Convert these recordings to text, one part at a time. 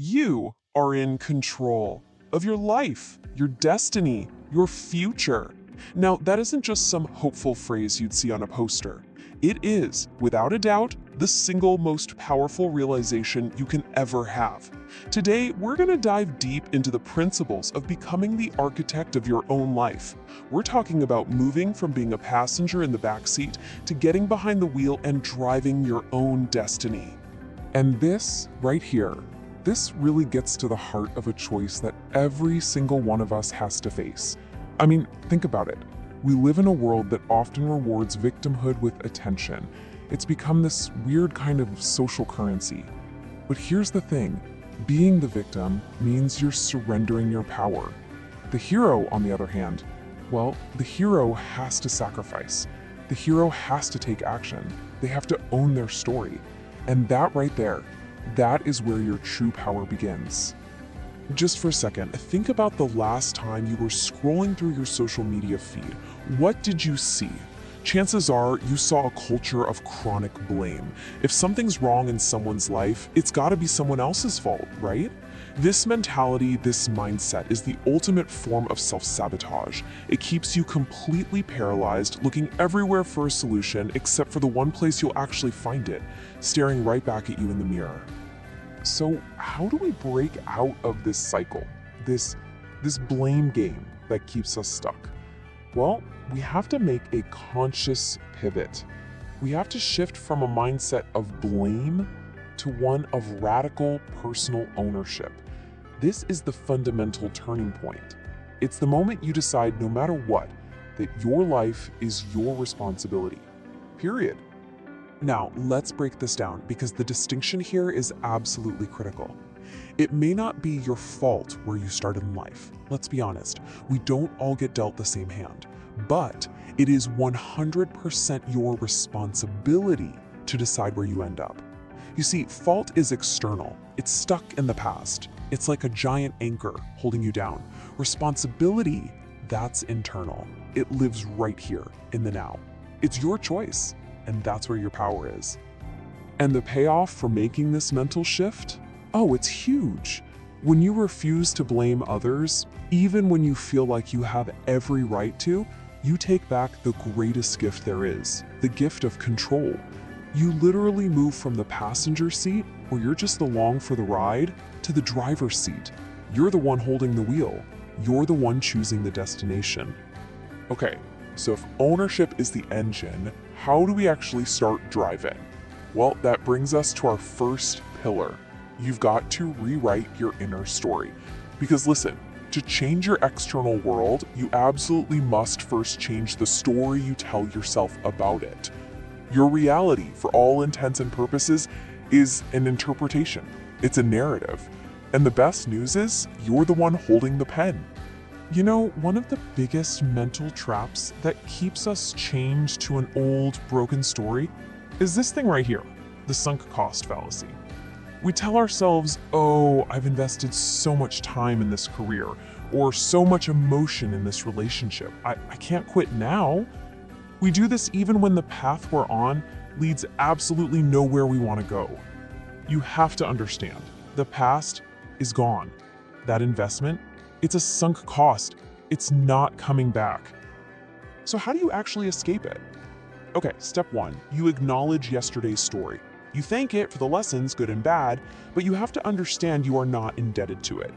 You are in control of your life, your destiny, your future. Now, that isn't just some hopeful phrase you'd see on a poster. It is, without a doubt, the single most powerful realization you can ever have. Today, we're going to dive deep into the principles of becoming the architect of your own life. We're talking about moving from being a passenger in the backseat to getting behind the wheel and driving your own destiny. And this, right here, this really gets to the heart of a choice that every single one of us has to face. I mean, think about it. We live in a world that often rewards victimhood with attention. It's become this weird kind of social currency. But here's the thing, being the victim means you're surrendering your power. The hero, on the other hand, well, the hero has to sacrifice. The hero has to take action. They have to own their story. And that right there, that is where your true power begins. Just for a second, think about the last time you were scrolling through your social media feed. What did you see? Chances are you saw a culture of chronic blame. If something's wrong in someone's life, it's gotta be someone else's fault, right? This mentality, this mindset is the ultimate form of self-sabotage. It keeps you completely paralyzed, looking everywhere for a solution except for the one place you'll actually find it, staring right back at you in the mirror. So how do we break out of this cycle, this blame game that keeps us stuck? Well, we have to make a conscious pivot. We have to shift from a mindset of blame to one of radical personal ownership. This is the fundamental turning point. It's the moment you decide, no matter what, that your life is your responsibility. Period. Now, let's break this down because the distinction here is absolutely critical. It may not be your fault where you started in life. Let's be honest, we don't all get dealt the same hand, but it is 100% your responsibility to decide where you end up. You see, fault is external. It's stuck in the past. It's like a giant anchor holding you down. Responsibility, that's internal. It lives right here in the now. It's your choice. And that's where your power is. And the payoff for making this mental shift? Oh, it's huge. When you refuse to blame others, even when you feel like you have every right to, you take back the greatest gift there is, the gift of control. You literally move from the passenger seat, where you're just along for the ride, to the driver's seat. You're the one holding the wheel. You're the one choosing the destination. Okay, so if ownership is the engine, how do we actually start driving? Well, that brings us to our first pillar. You've got to rewrite your inner story. Because listen, to change your external world, you absolutely must first change the story you tell yourself about it. Your reality, for all intents and purposes, is an interpretation. It's a narrative. And the best news is, you're the one holding the pen. You know, one of the biggest mental traps that keeps us chained to an old, broken story is this thing right here, the sunk cost fallacy. We tell ourselves, oh, I've invested so much time in this career, or so much emotion in this relationship. I can't quit now. We do this even when the path we're on leads absolutely nowhere we want to go. You have to understand, the past is gone. That investment, it's a sunk cost. It's not coming back. So how do you actually escape it? Okay, step one, you acknowledge yesterday's story. You thank it for the lessons, good and bad, but you have to understand you are not indebted to it.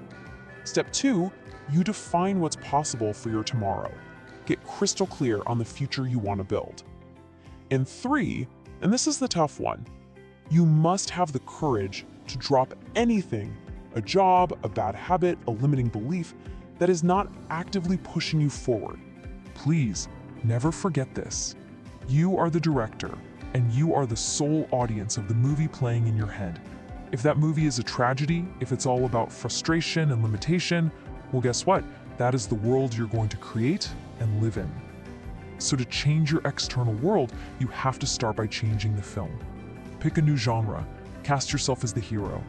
Step two, you define what's possible for your tomorrow. Get crystal clear on the future you want to build. And three, and this is the tough one, you must have the courage to drop anything, a job, a bad habit, a limiting belief that is not actively pushing you forward. Please, never forget this. You are the director, and you are the sole audience of the movie playing in your head. If that movie is a tragedy, if it's all about frustration and limitation, well, guess what? That is the world you're going to create and live in. So to change your external world, you have to start by changing the film. Pick a new genre, cast yourself as the hero.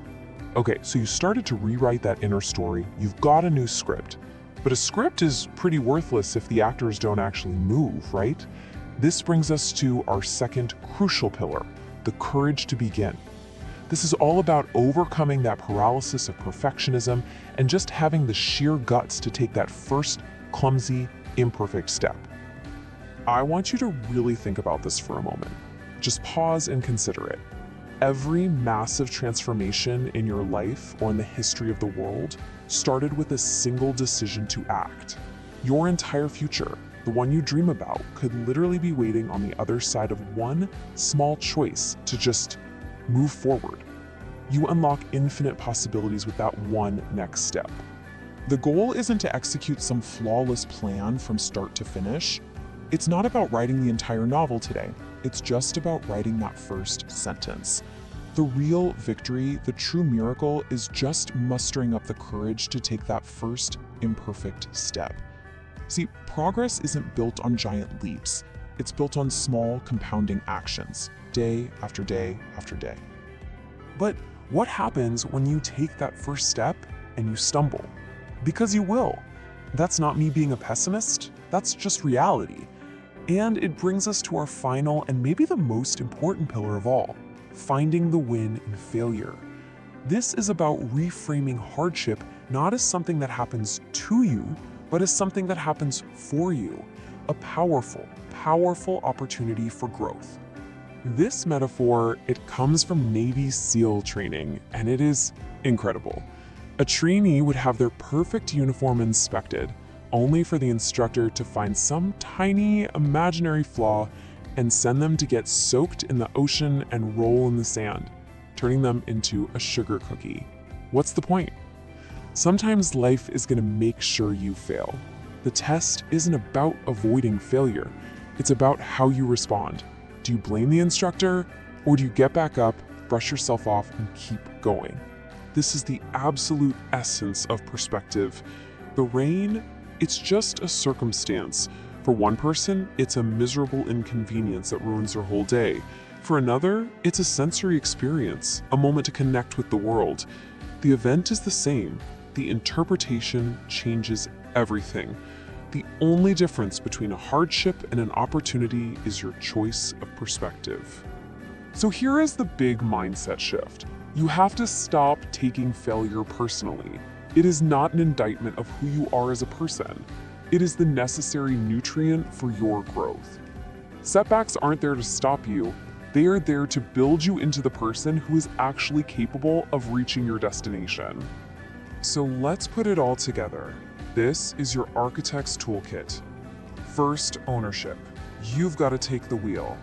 Okay, so you started to rewrite that inner story, you've got a new script. But a script is pretty worthless if the actors don't actually move, right? This brings us to our second crucial pillar, the courage to begin. This is all about overcoming that paralysis of perfectionism and just having the sheer guts to take that first clumsy, imperfect step. I want you to really think about this for a moment. Just pause and consider it. Every massive transformation in your life or in the history of the world started with a single decision to act. Your entire future, the one you dream about, could literally be waiting on the other side of one small choice to just move forward. You unlock infinite possibilities with that one next step. The goal isn't to execute some flawless plan from start to finish. It's not about writing the entire novel today. It's just about writing that first sentence. The real victory, the true miracle, is just mustering up the courage to take that first imperfect step. See, progress isn't built on giant leaps. It's built on small, compounding actions, day after day after day. But what happens when you take that first step and you stumble? Because you will. That's not me being a pessimist, that's just reality. And it brings us to our final and maybe the most important pillar of all, finding the win in failure. This is about reframing hardship not as something that happens to you, but as something that happens for you. A powerful, powerful opportunity for growth. This metaphor, it comes from Navy SEAL training, and it is incredible. A trainee would have their perfect uniform inspected, only for the instructor to find some tiny imaginary flaw and send them to get soaked in the ocean and roll in the sand, turning them into a sugar cookie. What's the point? Sometimes life is going to make sure you fail. The test isn't about avoiding failure. It's about how you respond. Do you blame the instructor, or do you get back up, brush yourself off, and keep going? This is the absolute essence of perspective. The rain, it's just a circumstance. For one person, it's a miserable inconvenience that ruins their whole day. For another, it's a sensory experience, a moment to connect with the world. The event is the same. The interpretation changes everything. The only difference between a hardship and an opportunity is your choice of perspective. So here is the big mindset shift. You have to stop taking failure personally. It is not an indictment of who you are as a person. It is the necessary nutrient for your growth. Setbacks aren't there to stop you. They are there to build you into the person who is actually capable of reaching your destination. So let's put it all together. This is your architect's toolkit. First, ownership. You've got to take the wheel.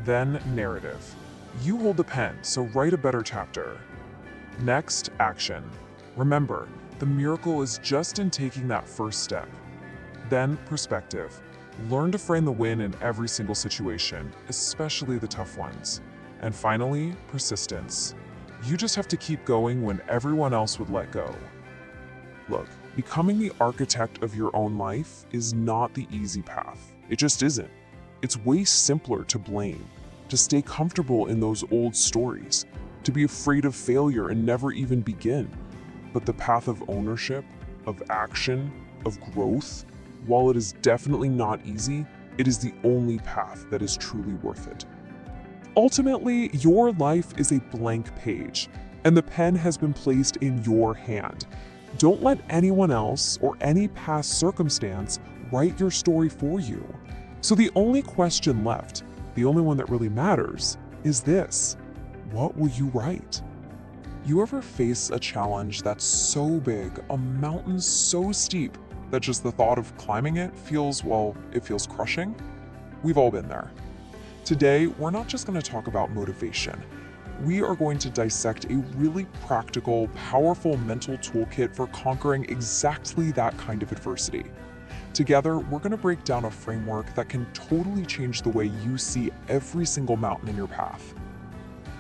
Then, narrative. You hold the pen, so write a better chapter. Next, action. Remember, the miracle is just in taking that first step. Then, perspective. Learn to frame the win in every single situation, especially the tough ones. And finally, persistence. You just have to keep going when everyone else would let go. Look, becoming the architect of your own life is not the easy path. It just isn't. It's way simpler to blame, to stay comfortable in those old stories, to be afraid of failure and never even begin. But the path of ownership, of action, of growth, while it is definitely not easy, it is the only path that is truly worth it. Ultimately, your life is a blank page, and the pen has been placed in your hand. Don't let anyone else or any past circumstance write your story for you. So the only question left, the only one that really matters, is this: what will you write? You ever face a challenge that's so big, a mountain so steep, that just the thought of climbing it feels, well, it feels crushing? We've all been there. Today, we're not just going to talk about motivation. We are going to dissect a really practical, powerful mental toolkit for conquering exactly that kind of adversity. Together, we're going to break down a framework that can totally change the way you see every single mountain in your path.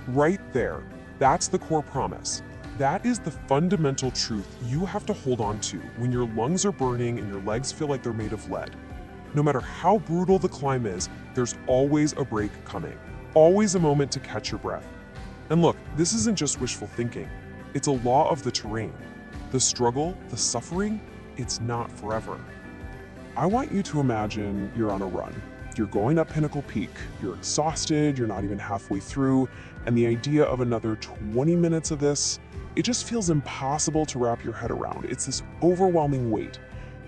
Right there, that's the core promise. That is the fundamental truth you have to hold on to when your lungs are burning and your legs feel like they're made of lead. No matter how brutal the climb is, there's always a break coming, always a moment to catch your breath. And look, this isn't just wishful thinking. It's a law of the terrain. The struggle, the suffering, it's not forever. I want you to imagine you're on a run. You're going up Pinnacle Peak, you're exhausted, you're not even halfway through, and the idea of another 20 minutes of this, it just feels impossible to wrap your head around. It's this overwhelming weight.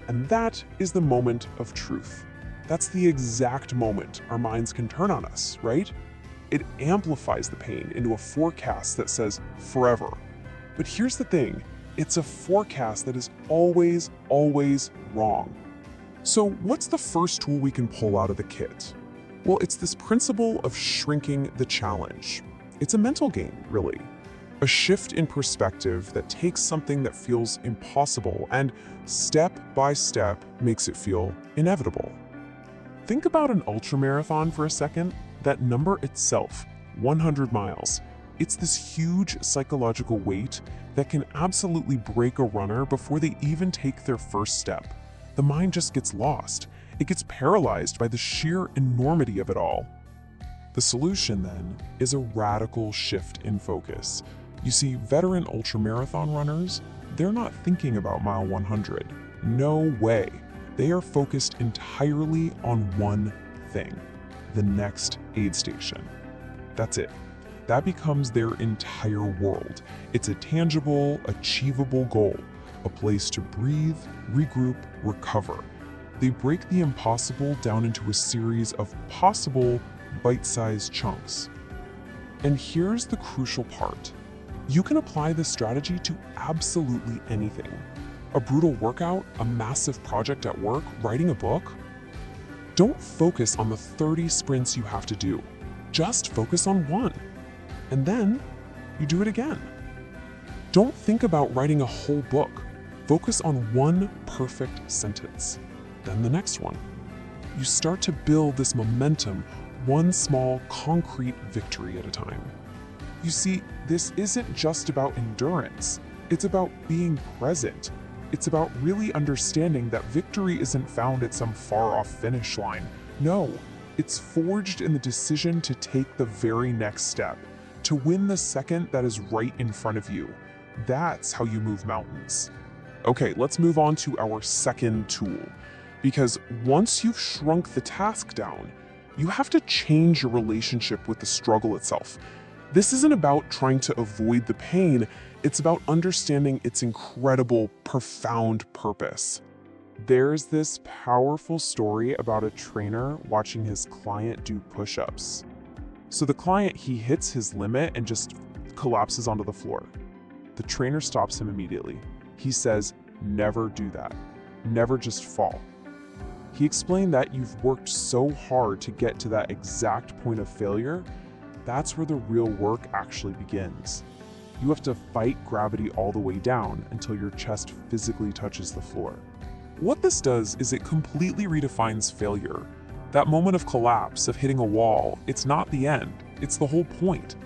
And that is the moment of truth. That's the exact moment our minds can turn on us, right? It amplifies the pain into a forecast that says forever. But here's the thing, it's a forecast that is always, always wrong. So what's the first tool we can pull out of the kit? Well, it's this principle of shrinking the challenge. It's a mental game, really. A shift in perspective that takes something that feels impossible and step by step makes it feel inevitable. Think about an ultramarathon for a second. That number itself, 100 miles, it's this huge psychological weight that can absolutely break a runner before they even take their first step. The mind just gets lost. It gets paralyzed by the sheer enormity of it all. The solution, then, is a radical shift in focus. You see, veteran ultramarathon runners, they're not thinking about mile 100. No way. They are focused entirely on one thing, the next aid station. That's it. That becomes their entire world. It's a tangible, achievable goal, a place to breathe, regroup, recover. They break the impossible down into a series of possible bite-sized chunks. And here's the crucial part. You can apply this strategy to absolutely anything. A brutal workout, a massive project at work, writing a book. Don't focus on the 30 sprints you have to do. Just focus on one. And then you do it again. Don't think about writing a whole book. Focus on one perfect sentence, then the next one. You start to build this momentum, one small, concrete victory at a time. You see, this isn't just about endurance. It's about being present. It's about really understanding that victory isn't found at some far-off finish line. No, it's forged in the decision to take the very next step, to win the second that is right in front of you. That's how you move mountains. Okay, let's move on to our second tool. Because once you've shrunk the task down, you have to change your relationship with the struggle itself. This isn't about trying to avoid the pain, it's about understanding its incredible, profound purpose. There's this powerful story about a trainer watching his client do push-ups. So the client, he hits his limit and just collapses onto the floor. The trainer stops him immediately. He says, never do that. Never just fall. He explained that you've worked so hard to get to that exact point of failure. That's where the real work actually begins. You have to fight gravity all the way down until your chest physically touches the floor. What this does is it completely redefines failure. That moment of collapse, of hitting a wall, it's not the end, it's the whole point.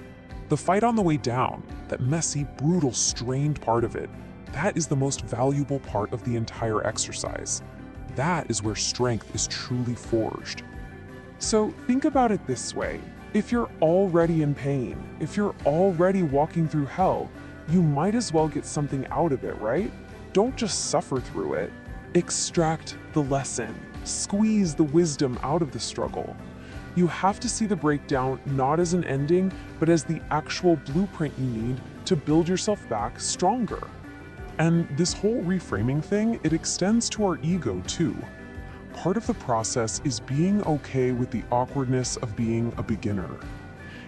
The fight on the way down, that messy, brutal, strained part of it, that is the most valuable part of the entire exercise. That is where strength is truly forged. So think about it this way. If you're already in pain, if you're already walking through hell, you might as well get something out of it, right? Don't just suffer through it. Extract the lesson. Squeeze the wisdom out of the struggle. You have to see the breakdown not as an ending, but as the actual blueprint you need to build yourself back stronger. And this whole reframing thing, it extends to our ego too. Part of the process is being okay with the awkwardness of being a beginner.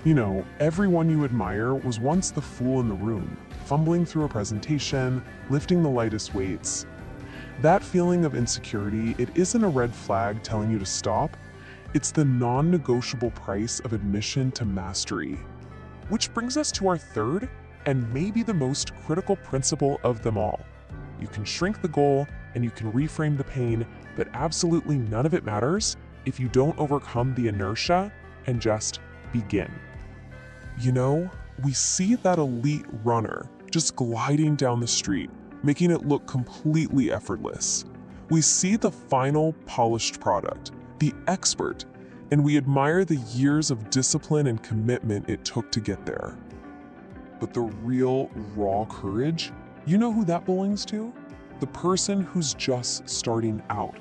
You know, everyone you admire was once the fool in the room, fumbling through a presentation, lifting the lightest weights. That feeling of insecurity, it isn't a red flag telling you to stop. It's the non-negotiable price of admission to mastery. Which brings us to our third, and maybe the most critical principle of them all. You can shrink the goal and you can reframe the pain, but absolutely none of it matters if you don't overcome the inertia and just begin. You know, we see that elite runner just gliding down the street, making it look completely effortless. We see the final polished product, the expert, and we admire the years of discipline and commitment it took to get there. But the real raw courage, you know who that belongs to? The person who's just starting out.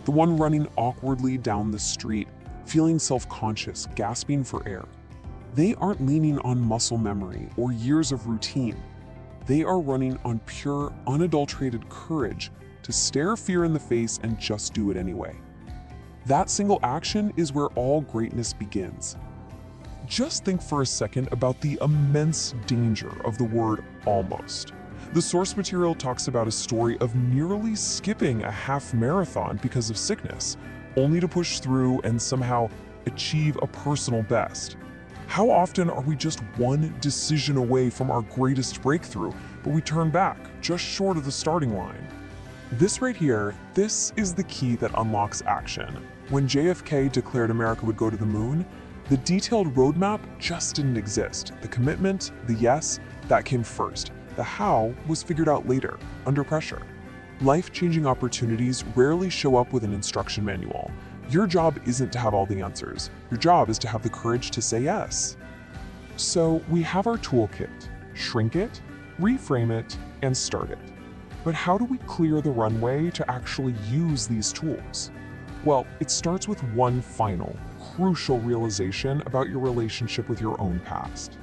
The one running awkwardly down the street, feeling self-conscious, gasping for air. They aren't leaning on muscle memory or years of routine. They are running on pure, unadulterated courage to stare fear in the face and just do it anyway. That single action is where all greatness begins. Just think for a second about the immense danger of the word almost. The source material talks about a story of nearly skipping a half marathon because of sickness, only to push through and somehow achieve a personal best. How often are we just one decision away from our greatest breakthrough, but we turn back, just short of the starting line? This right here, this is the key that unlocks action. When JFK declared America would go to the moon, the detailed roadmap just didn't exist. The commitment, the yes, that came first. The how was figured out later, under pressure. Life-changing opportunities rarely show up with an instruction manual. Your job isn't to have all the answers. Your job is to have the courage to say yes. So we have our toolkit. Shrink it, reframe it, and start it. But how do we clear the runway to actually use these tools? Well, it starts with one final, crucial realization about your relationship with your own past.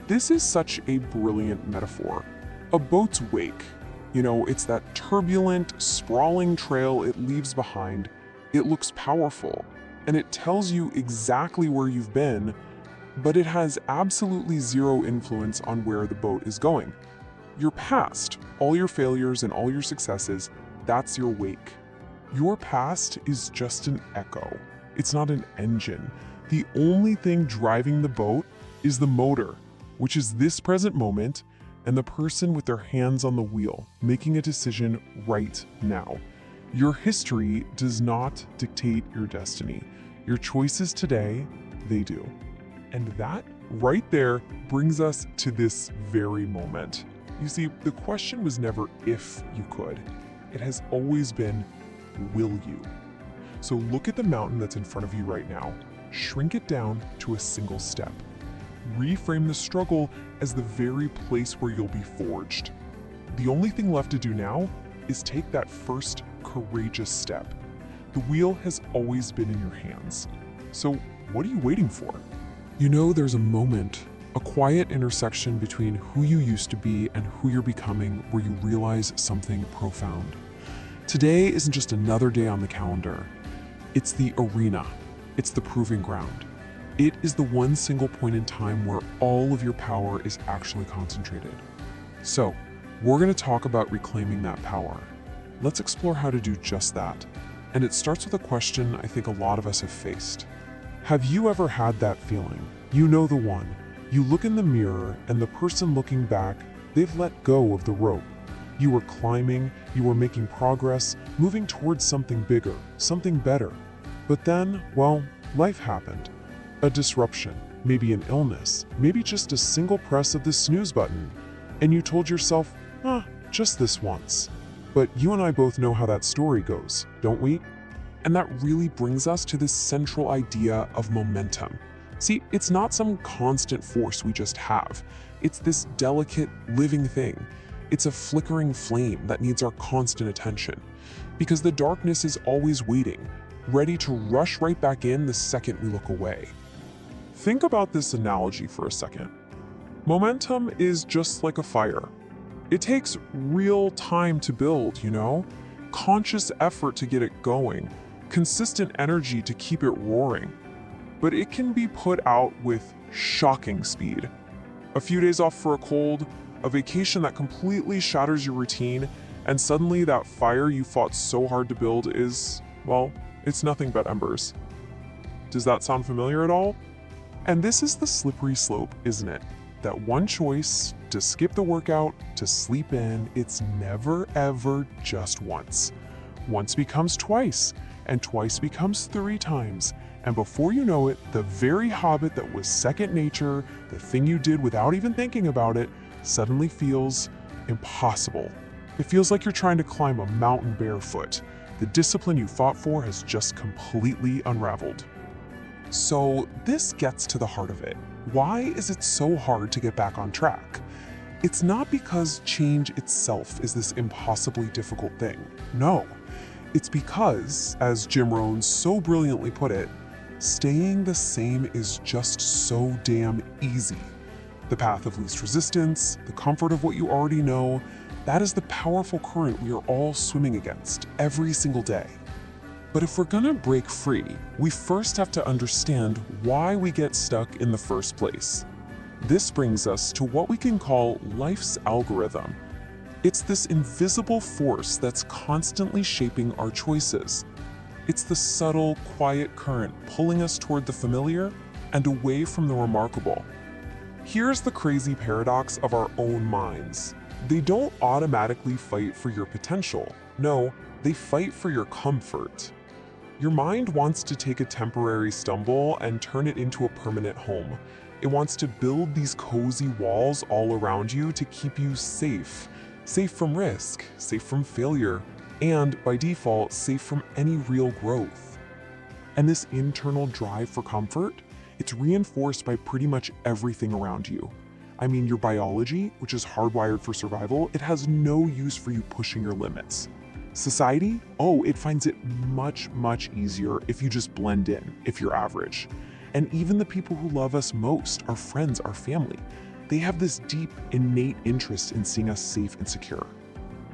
This is such a brilliant metaphor. A boat's wake. You know, it's that turbulent, sprawling trail it leaves behind. It looks powerful, and it tells you exactly where you've been, but it has absolutely zero influence on where the boat is going. Your past, all your failures and all your successes, that's your wake. Your past is just an echo. It's not an engine. The only thing driving the boat is the motor, which is this present moment and the person with their hands on the wheel, making a decision right now. Your history does not dictate your destiny. Your choices today, they do. And that right there brings us to this very moment. You see, the question was never if you could. It has always been, will you? So look at the mountain that's in front of you right now. Shrink it down to a single step. Reframe the struggle as the very place where you'll be forged. The only thing left to do now is take that first courageous step. The wheel has always been in your hands. So what are you waiting for? You know, there's a moment, a quiet intersection between who you used to be and who you're becoming where you realize something profound. Today isn't just another day on the calendar. It's the arena. It's the proving ground. It is the one single point in time where all of your power is actually concentrated. So, we're going to talk about reclaiming that power. Let's explore how to do just that. And it starts with a question I think a lot of us have faced. Have you ever had that feeling? You know the one. You look in the mirror and the person looking back, they've let go of the rope. You were climbing, you were making progress, moving towards something bigger, something better. But then, well, life happened. A disruption, maybe an illness, maybe just a single press of the snooze button. And you told yourself, just this once. But you and I both know how that story goes, don't we? And that really brings us to this central idea of momentum. See, it's not some constant force we just have. It's this delicate, living thing. It's a flickering flame that needs our constant attention. Because the darkness is always waiting, ready to rush right back in the second we look away. Think about this analogy for a second. Momentum is just like a fire. It takes real time to build, you know? Conscious effort to get it going, consistent energy to keep it roaring. But it can be put out with shocking speed. A few days off for a cold, a vacation that completely shatters your routine, and suddenly that fire you fought so hard to build is, well, it's nothing but embers. Does that sound familiar at all? And this is the slippery slope, isn't it? That one choice, to skip the workout, to sleep in, it's never ever just once. Once becomes twice, and twice becomes 3 times. And before you know it, the very habit that was second nature, the thing you did without even thinking about it, suddenly feels impossible. It feels like you're trying to climb a mountain barefoot. The discipline you fought for has just completely unraveled. So this gets to the heart of it. Why is it so hard to get back on track? It's not because change itself is this impossibly difficult thing. No. It's because, as Jim Rohn so brilliantly put it, Staying the same is just so damn easy. The path of least resistance, the comfort of what you already know, that is the powerful current we are all swimming against every single day. But if we're gonna break free, we first have to understand why we get stuck in the first place. This brings us to what we can call life's algorithm. It's this invisible force that's constantly shaping our choices. It's the subtle, quiet current pulling us toward the familiar and away from the remarkable. Here's the crazy paradox of our own minds. They don't automatically fight for your potential. No, they fight for your comfort. Your mind wants to take a temporary stumble and turn it into a permanent home. It wants to build these cozy walls all around you to keep you safe. Safe from risk, safe from failure, and by default, safe from any real growth. And this internal drive for comfort, it's reinforced by pretty much everything around you. I mean, your biology, which is hardwired for survival, it has no use for you pushing your limits. Society, oh, it finds it much, much easier if you just blend in, if you're average. And even the people who love us most, our friends, our family, they have this deep, innate interest in seeing us safe and secure.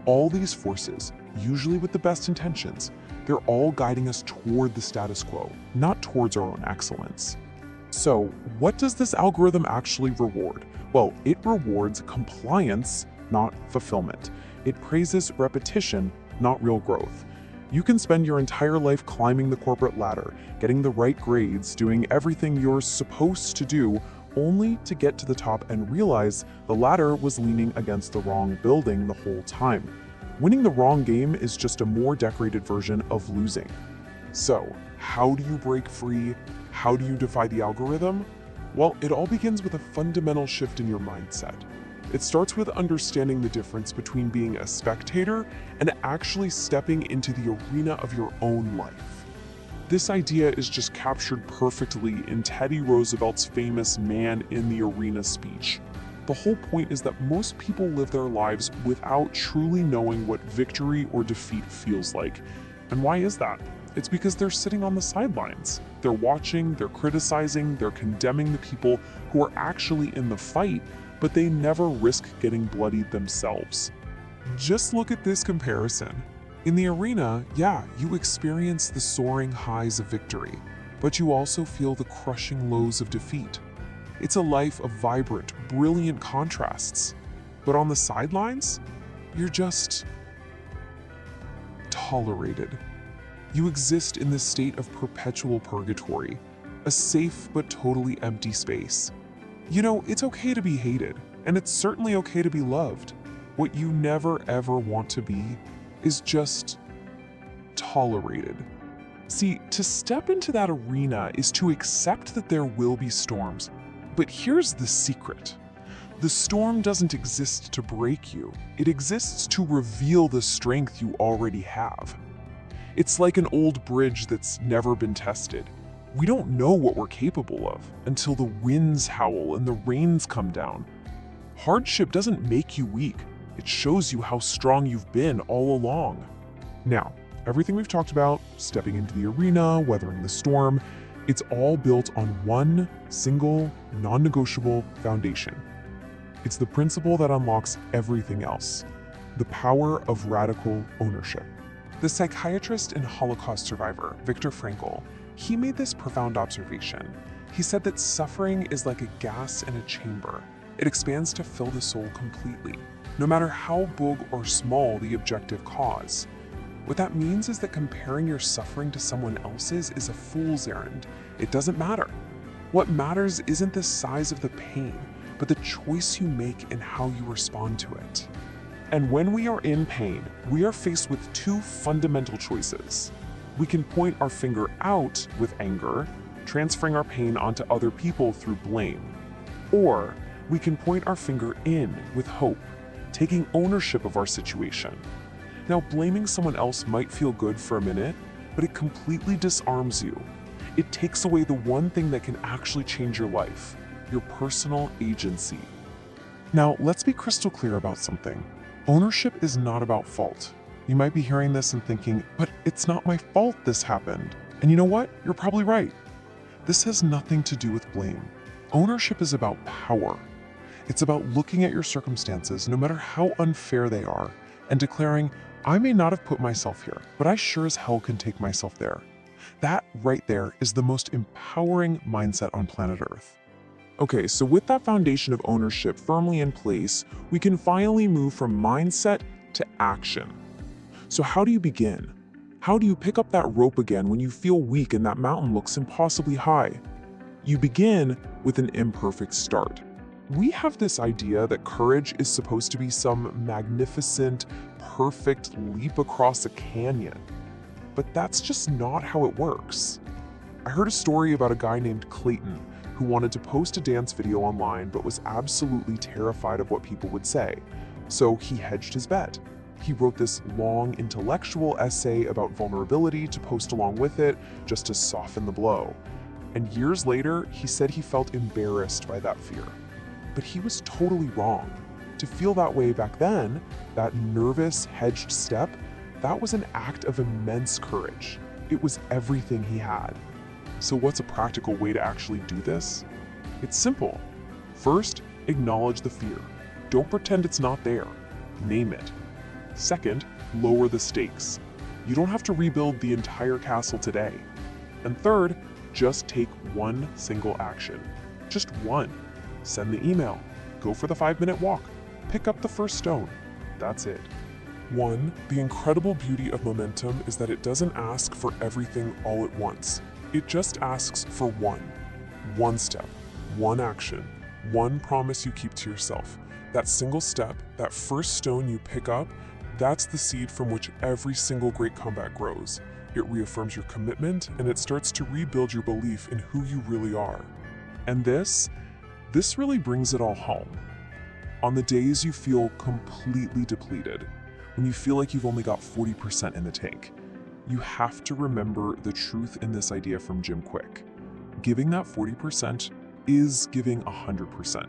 All these forces, usually with the best intentions, they're all guiding us toward the status quo, not towards our own excellence. So, what does this algorithm actually reward? Well, it rewards compliance, not fulfillment. It praises repetition, not real growth. You can spend your entire life climbing the corporate ladder, getting the right grades, doing everything you're supposed to do, only to get to the top and realize the ladder was leaning against the wrong building the whole time. Winning the wrong game is just a more decorated version of losing. So, how do you break free? How do you defy the algorithm? Well, it all begins with a fundamental shift in your mindset. It starts with understanding the difference between being a spectator and actually stepping into the arena of your own life. This idea is just captured perfectly in Teddy Roosevelt's famous "Man in the Arena" speech. The whole point is that most people live their lives without truly knowing what victory or defeat feels like. And why is that? It's because they're sitting on the sidelines. They're watching, they're criticizing, they're condemning the people who are actually in the fight, but they never risk getting bloodied themselves. Just look at this comparison. In the arena, yeah, you experience the soaring highs of victory, but you also feel the crushing lows of defeat. It's a life of vibrant, brilliant contrasts. But on the sidelines, you're just tolerated. You exist in this state of perpetual purgatory, a safe but totally empty space. You know, it's okay to be hated, and it's certainly okay to be loved. What you never ever want to be is just tolerated. See, to step into that arena is to accept that there will be storms. But here's the secret. The storm doesn't exist to break you. It exists to reveal the strength you already have. It's like an old bridge that's never been tested. We don't know what we're capable of until the winds howl and the rains come down. Hardship doesn't make you weak. It shows you how strong you've been all along. Now, everything we've talked about, stepping into the arena, weathering the storm, it's all built on one single, non-negotiable foundation. It's the principle that unlocks everything else: the power of radical ownership. The psychiatrist and Holocaust survivor, Viktor Frankl, he made this profound observation. He said that suffering is like a gas in a chamber. It expands to fill the soul completely, no matter how big or small the objective cause. What that means is that comparing your suffering to someone else's is a fool's errand. It doesn't matter. What matters isn't the size of the pain, but the choice you make and how you respond to it. And when we are in pain, we are faced with two fundamental choices. We can point our finger out with anger, transferring our pain onto other people through blame. Or we can point our finger in with hope, taking ownership of our situation. Now, blaming someone else might feel good for a minute, but it completely disarms you. It takes away the one thing that can actually change your life: your personal agency. Now, let's be crystal clear about something. Ownership is not about fault. You might be hearing this and thinking, but it's not my fault this happened. And you know what? You're probably right. This has nothing to do with blame. Ownership is about power. It's about looking at your circumstances, no matter how unfair they are, and declaring, I may not have put myself here, but I sure as hell can take myself there. That right there is the most empowering mindset on planet Earth. Okay, so with that foundation of ownership firmly in place, we can finally move from mindset to action. So how do you begin? How do you pick up that rope again when you feel weak and that mountain looks impossibly high? You begin with an imperfect start. We have this idea that courage is supposed to be some magnificent, perfect leap across a canyon. But that's just not how it works. I heard a story about a guy named Clayton who wanted to post a dance video online but was absolutely terrified of what people would say. So he hedged his bet. He wrote this long intellectual essay about vulnerability to post along with it, just to soften the blow. And years later, he said he felt embarrassed by that fear. But he was totally wrong. To feel that way back then, that nervous, hedged step, that was an act of immense courage. It was everything he had. So what's a practical way to actually do this? It's simple. First, acknowledge the fear. Don't pretend it's not there. Name it. Second, lower the stakes. You don't have to rebuild the entire castle today. And third, just take one single action. Just one. Send the email. Go for the 5-minute walk. Pick up the first stone. That's it. 1. The incredible beauty of momentum is that it doesn't ask for everything all at once. It just asks for one step, one action, one promise you keep to yourself. That single step, that first stone you pick up, that's the seed from which every single great comeback grows. It reaffirms your commitment, and it starts to rebuild your belief in who you really are. And this really brings it all home. On the days you feel completely depleted, when you feel like you've only got 40% in the tank, you have to remember the truth in this idea from Jim Kwik. Giving that 40% is giving 100%.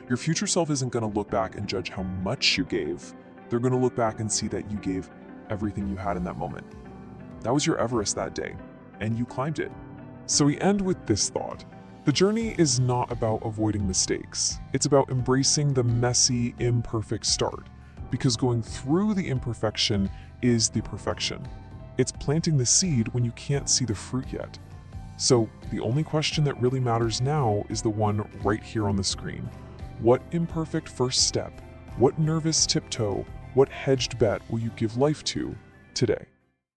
Your future self isn't going to look back and judge how much you gave. They're going to look back and see that you gave everything you had in that moment. That was your Everest that day, and you climbed it. So we end with this thought. The journey is not about avoiding mistakes. It's about embracing the messy, imperfect start, because going through the imperfection is the perfection. It's planting the seed when you can't see the fruit yet. So the only question that really matters now is the one right here on the screen. What imperfect first step, what nervous tiptoe, what hedged bet will you give life to today?